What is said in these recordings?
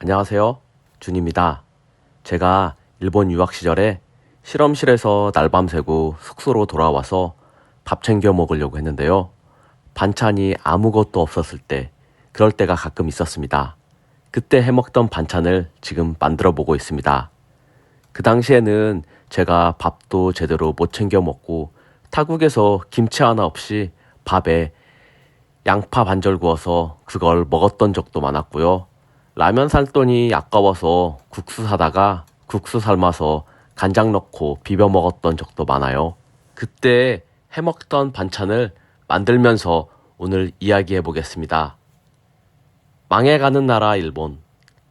안녕하세요. 준입니다. 제가 일본 유학 시절에 실험실에서 날밤 새고 숙소로 돌아와서 밥 챙겨 먹으려고 했는데요. 반찬이 아무것도 없었을 때, 그럴 때가 가끔 있었습니다. 그때 해먹던 반찬을 지금 만들어 보고 있습니다. 그 당시에는 제가 밥도 제대로 못 챙겨 먹고 타국에서 김치 하나 없이 밥에 양파 반절 구워서 그걸 먹었던 적도 많았고요. 라면 살 돈이 아까워서 국수 사다가 국수 삶아서 간장 넣고 비벼 먹었던 적도 많아요. 그때 해먹던 반찬을 만들면서 오늘 이야기해 보겠습니다. 망해가는 나라 일본,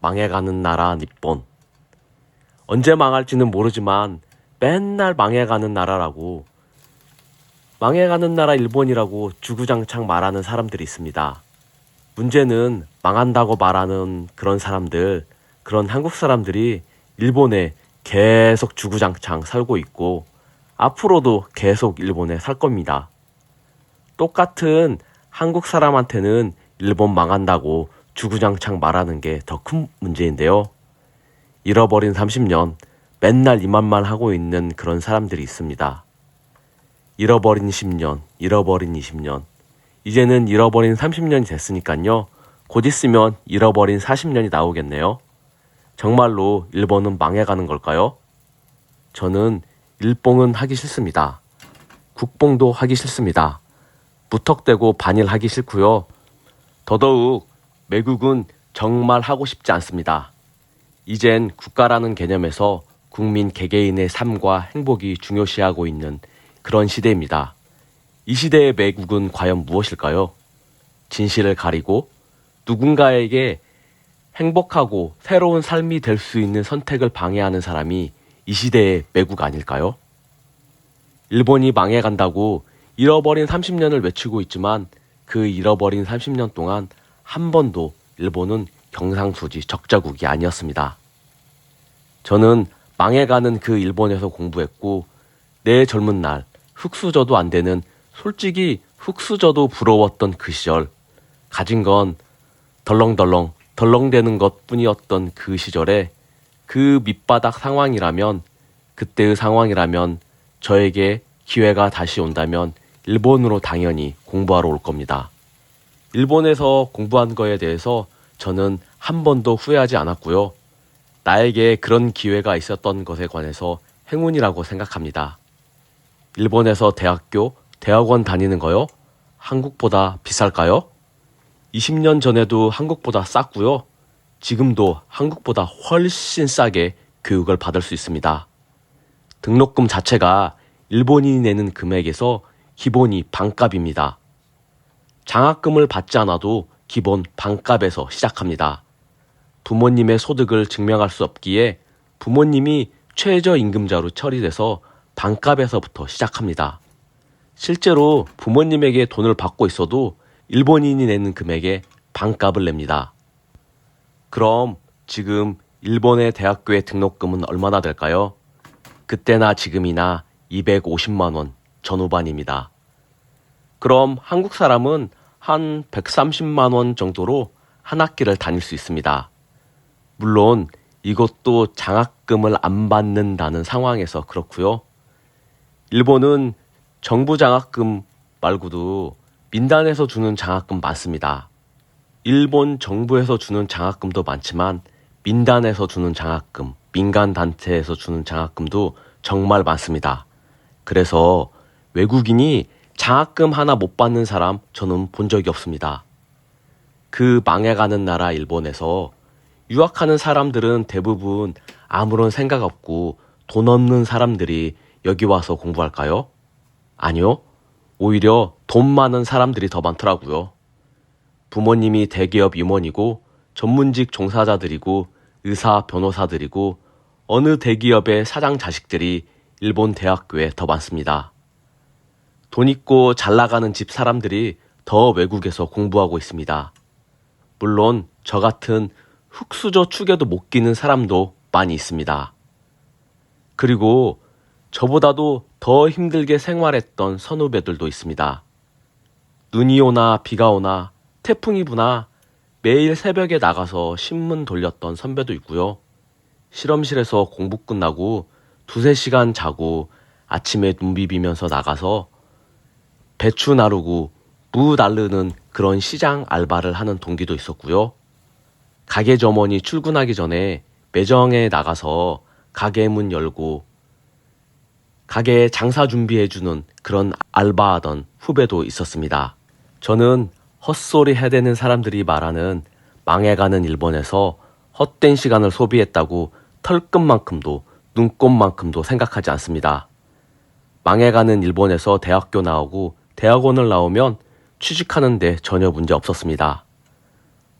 망해가는 나라 니폰. 언제 망할지는 모르지만 맨날 망해가는 나라라고, 망해가는 나라 일본이라고 주구장창 말하는 사람들이 있습니다. 문제는 망한다고 말하는 그런 사람들, 그런 한국 사람들이 일본에 계속 주구장창 살고 있고 앞으로도 계속 일본에 살 겁니다. 똑같은 한국 사람한테는 일본 망한다고 주구장창 말하는 게 더 큰 문제인데요. 잃어버린 30년, 맨날 이 말만 하고 있는 그런 사람들이 있습니다. 잃어버린 10년, 잃어버린 20년, 이제는 잃어버린 30년이 됐으니까요. 곧 있으면 잃어버린 40년이 나오겠네요. 정말로 일본은 망해가는 걸까요? 저는 일봉은 하기 싫습니다. 국뽕도 하기 싫습니다. 무턱대고 반일하기 싫고요. 더더욱 매국은 정말 하고 싶지 않습니다. 이젠 국가라는 개념에서 국민 개개인의 삶과 행복이 중요시하고 있는 그런 시대입니다. 이 시대의 매국은 과연 무엇일까요? 진실을 가리고 누군가에게 행복하고 새로운 삶이 될 수 있는 선택을 방해하는 사람이 이 시대의 매국 아닐까요? 일본이 망해간다고 잃어버린 30년을 외치고 있지만 그 잃어버린 30년 동안 한 번도 일본은 경상수지 적자국이 아니었습니다. 저는 망해가는 그 일본에서 공부했고 내 젊은 날 흙수저도 안 되는, 솔직히 흙수저도 부러웠던 그 시절, 가진 건 덜렁대는 것 뿐이었던 그 시절에 그 밑바닥 상황이라면, 그때의 상황이라면 저에게 기회가 다시 온다면 일본으로 당연히 공부하러 올 겁니다. 일본에서 공부한 거에 대해서 저는 한 번도 후회하지 않았고요. 나에게 그런 기회가 있었던 것에 관해서 행운이라고 생각합니다. 일본에서 대학원 다니는 거요? 한국보다 비쌀까요? 20년 전에도 한국보다 쌌고요. 지금도 한국보다 훨씬 싸게 교육을 받을 수 있습니다. 등록금 자체가 일본인이 내는 금액에서 기본이 반값입니다. 장학금을 받지 않아도 기본 반값에서 시작합니다. 부모님의 소득을 증명할 수 없기에 부모님이 최저임금자로 처리돼서 반값에서부터 시작합니다. 실제로 부모님에게 돈을 받고 있어도 일본인이 내는 금액의 반값을 냅니다. 그럼 지금 일본의 대학교의 등록금은 얼마나 될까요? 그때나 지금이나 250만 원 전후반입니다. 그럼 한국 사람은 한 130만 원 정도로 한 학기를 다닐 수 있습니다. 물론 이것도 장학금을 안 받는다는 상황에서 그렇고요. 일본은 정부 장학금 말고도 민간에서 주는 장학금 많습니다. 일본 정부에서 주는 장학금도 많지만 민간에서 주는 장학금, 민간 단체에서 주는 장학금도 정말 많습니다. 그래서 외국인이 장학금 하나 못 받는 사람 저는 본 적이 없습니다. 그 망해가는 나라 일본에서 유학하는 사람들은 대부분 아무런 생각 없고 돈 없는 사람들이 여기 와서 공부할까요? 아니요. 오히려 돈 많은 사람들이 더 많더라고요. 부모님이 대기업 임원이고 전문직 종사자들이고 의사, 변호사들이고 어느 대기업의 사장 자식들이 일본 대학교에 더 많습니다. 돈 있고 잘 나가는 집 사람들이 더 외국에서 공부하고 있습니다. 물론 저 같은 흙수저 축에도 못 끼는 사람도 많이 있습니다. 그리고 저보다도 더 힘들게 생활했던 선후배들도 있습니다. 눈이 오나 비가 오나 태풍이 부나 매일 새벽에 나가서 신문 돌렸던 선배도 있고요. 실험실에서 공부 끝나고 두세 시간 자고 아침에 눈 비비면서 나가서 배추 나르고 무 나르는 그런 시장 알바를 하는 동기도 있었고요. 가게 점원이 출근하기 전에 매장에 나가서 가게 문 열고 가게에 장사 준비해주는 그런 알바하던 후배도 있었습니다. 저는 헛소리 해대는 사람들이 말하는 망해가는 일본에서 헛된 시간을 소비했다고 털끝만큼도 눈꼽만큼도 생각하지 않습니다. 망해가는 일본에서 대학교 나오고 대학원을 나오면 취직하는데 전혀 문제 없었습니다.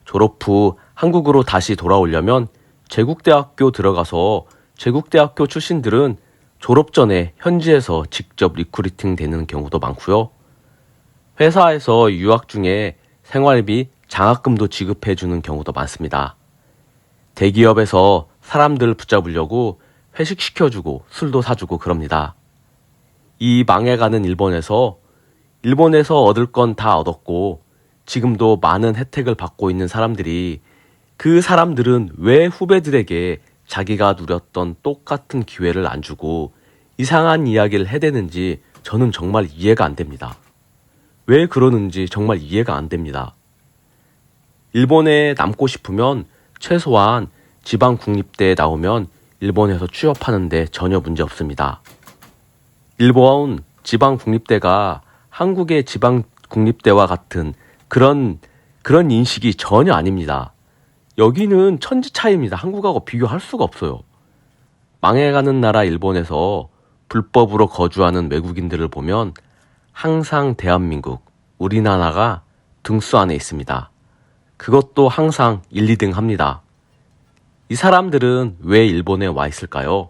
졸업 후 한국으로 다시 돌아오려면 제국대학교 들어가서 제국대학교 출신들은 졸업 전에 현지에서 직접 리크루팅 되는 경우도 많고요. 회사에서 유학 중에 생활비, 장학금도 지급해 주는 경우도 많습니다. 대기업에서 사람들 붙잡으려고 회식시켜주고 술도 사주고 그럽니다. 이 망해가는 일본에서 얻을 건 다 얻었고 지금도 많은 혜택을 받고 있는 사람들이 그 사람들은 왜 후배들에게 자기가 누렸던 똑같은 기회를 안 주고 이상한 이야기를 해대는지 저는 정말 이해가 안 됩니다. 왜 그러는지 정말 이해가 안 됩니다. 일본에 남고 싶으면 최소한 지방 국립대에 나오면 일본에서 취업하는데 전혀 문제 없습니다. 일본 지방 국립대가 한국의 지방 국립대와 같은 그런 인식이 전혀 아닙니다. 여기는 천지 차이입니다. 한국하고 비교할 수가 없어요. 망해가는 나라 일본에서 불법으로 거주하는 외국인들을 보면 항상 대한민국, 우리나라가 등수 안에 있습니다. 그것도 항상 1, 2등 합니다. 이 사람들은 왜 일본에 와 있을까요?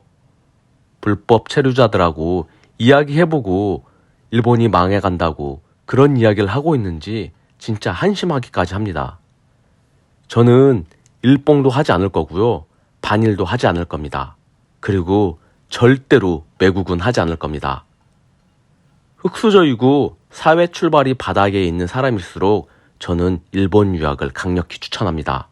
불법 체류자들하고 이야기해보고 일본이 망해간다고 그런 이야기를 하고 있는지 진짜 한심하기까지 합니다. 저는 일봉도 하지 않을 거고요. 반일도 하지 않을 겁니다. 그리고 절대로 매국은 하지 않을 겁니다. 흙수저이고 사회 출발이 바닥에 있는 사람일수록 저는 일본 유학을 강력히 추천합니다.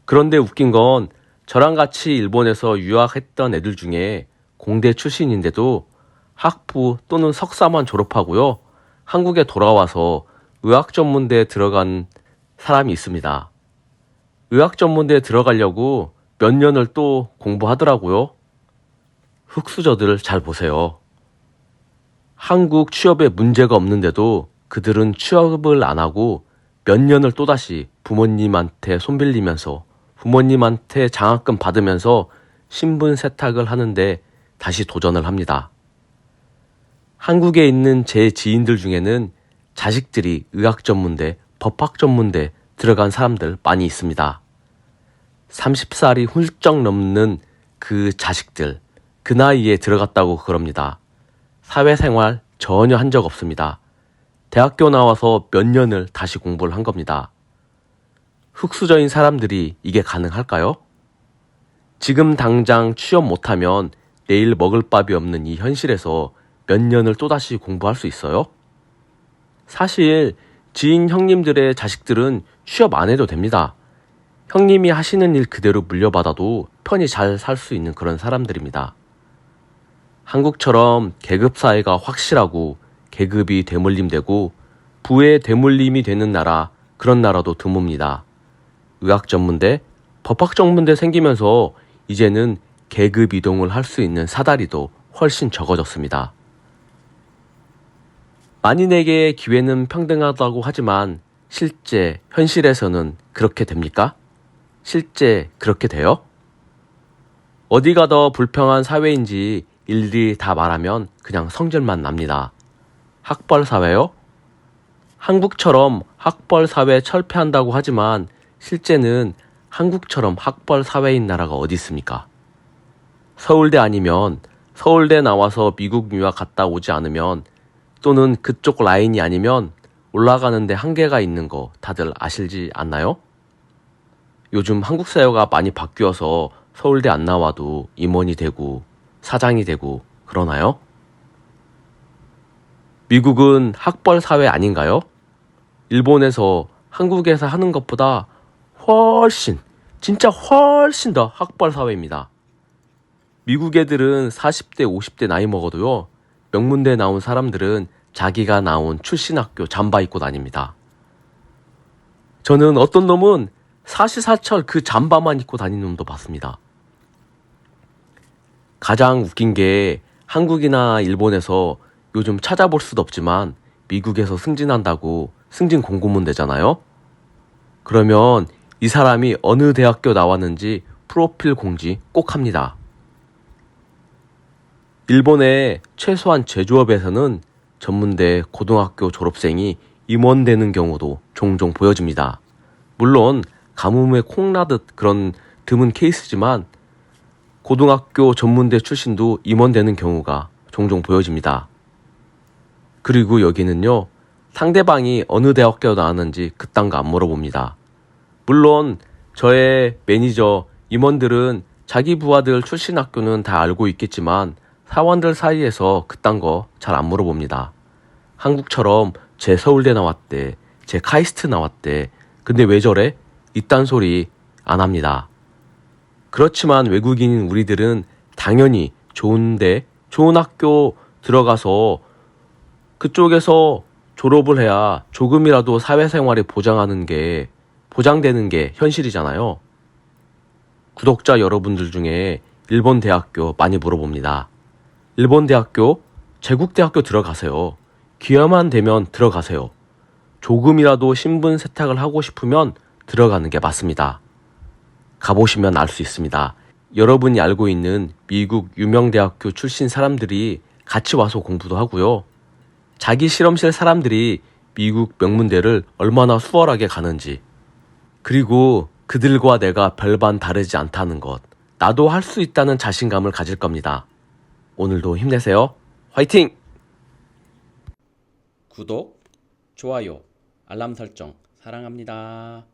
그런데 웃긴 건 저랑 같이 일본에서 유학했던 애들 중에 공대 출신인데도 학부 또는 석사만 졸업하고요. 한국에 돌아와서 의학전문대에 들어간 사람이 있습니다. 의학전문대에 들어가려고 몇 년을 또 공부하더라고요. 흙수저들 잘 보세요. 한국 취업에 문제가 없는데도 그들은 취업을 안 하고 몇 년을 또다시 부모님한테 손 빌리면서 부모님한테 장학금 받으면서 신분 세탁을 하는데 다시 도전을 합니다. 한국에 있는 제 지인들 중에는 자식들이 의학전문대, 법학전문대 들어간 사람들 많이 있습니다. 30살이 훌쩍 넘는 그 자식들, 그 나이에 들어갔다고 그럽니다. 사회생활 전혀 한 적 없습니다. 대학교 나와서 몇 년을 다시 공부를 한 겁니다. 흙수저인 사람들이 이게 가능할까요? 지금 당장 취업 못하면 내일 먹을 밥이 없는 이 현실에서 몇 년을 또다시 공부할 수 있어요? 사실 지인 형님들의 자식들은 취업 안 해도 됩니다. 형님이 하시는 일 그대로 물려받아도 편히 잘 살 수 있는 그런 사람들입니다. 한국처럼 계급사회가 확실하고 계급이 되물림되고 부의 되물림이 되는 나라, 그런 나라도 드뭅니다. 의학전문대, 법학전문대 생기면서 이제는 계급 이동을 할 수 있는 사다리도 훨씬 적어졌습니다. 만인에게 기회는 평등하다고 하지만 실제 현실에서는 그렇게 됩니까? 실제 그렇게 돼요? 어디가 더 불평한 사회인지 일일이 다 말하면 그냥 성질만 납니다. 학벌 사회요? 한국처럼 학벌 사회 철폐한다고 하지만 실제는 한국처럼 학벌 사회인 나라가 어디 있습니까? 서울대 아니면 서울대 나와서 미국 유학 갔다 오지 않으면 또는 그쪽 라인이 아니면 올라가는데 한계가 있는 거 다들 아실지 않나요? 요즘 한국 사회가 많이 바뀌어서 서울대 안 나와도 임원이 되고 사장이 되고 그러나요? 미국은 학벌 사회 아닌가요? 일본에서 한국에서 하는 것보다 훨씬, 진짜 훨씬 더 학벌 사회입니다. 미국 애들은 40대, 50대 나이 먹어도요, 명문대 나온 사람들은 자기가 나온 출신 학교 잠바 입고 다닙니다. 저는 어떤 놈은 사시사철 그 잠바만 입고 다니는 놈도 봤습니다. 가장 웃긴 게 한국이나 일본에서 요즘 찾아볼 수도 없지만 미국에서 승진한다고 승진 공고문 내잖아요. 그러면 이 사람이 어느 대학교 나왔는지 프로필 공지 꼭 합니다. 일본의 최소한 제조업에서는 전문대 고등학교 졸업생이 임원되는 경우도 종종 보여집니다. 물론 가뭄에 콩나듯 그런 드문 케이스지만 고등학교 전문대 출신도 임원되는 경우가 종종 보여집니다. 그리고 여기는요, 상대방이 어느 대학교 나왔는지 그딴 거 안 물어봅니다. 물론 저의 매니저 임원들은 자기 부하들 출신 학교는 다 알고 있겠지만 사원들 사이에서 그딴 거 잘 안 물어봅니다. 한국처럼 제 서울대 나왔대, 제 카이스트 나왔대, 근데 왜 저래? 이딴 소리 안 합니다. 그렇지만 외국인인 우리들은 당연히 좋은데 좋은 학교 들어가서 그쪽에서 졸업을 해야 조금이라도 사회생활에 보장되는 게 현실이잖아요. 구독자 여러분들 중에 일본 대학교 많이 물어봅니다. 일본 대학교, 제국 대학교 들어가세요. 기회만 되면 들어가세요. 조금이라도 신분 세탁을 하고 싶으면 들어가는 게 맞습니다. 가보시면 알 수 있습니다. 여러분이 알고 있는 미국 유명 대학교 출신 사람들이 같이 와서 공부도 하고요. 자기 실험실 사람들이 미국 명문대를 얼마나 수월하게 가는지, 그리고 그들과 내가 별반 다르지 않다는 것, 나도 할 수 있다는 자신감을 가질 겁니다. 오늘도 힘내세요. 화이팅! 구독, 좋아요, 알람 설정 사랑합니다.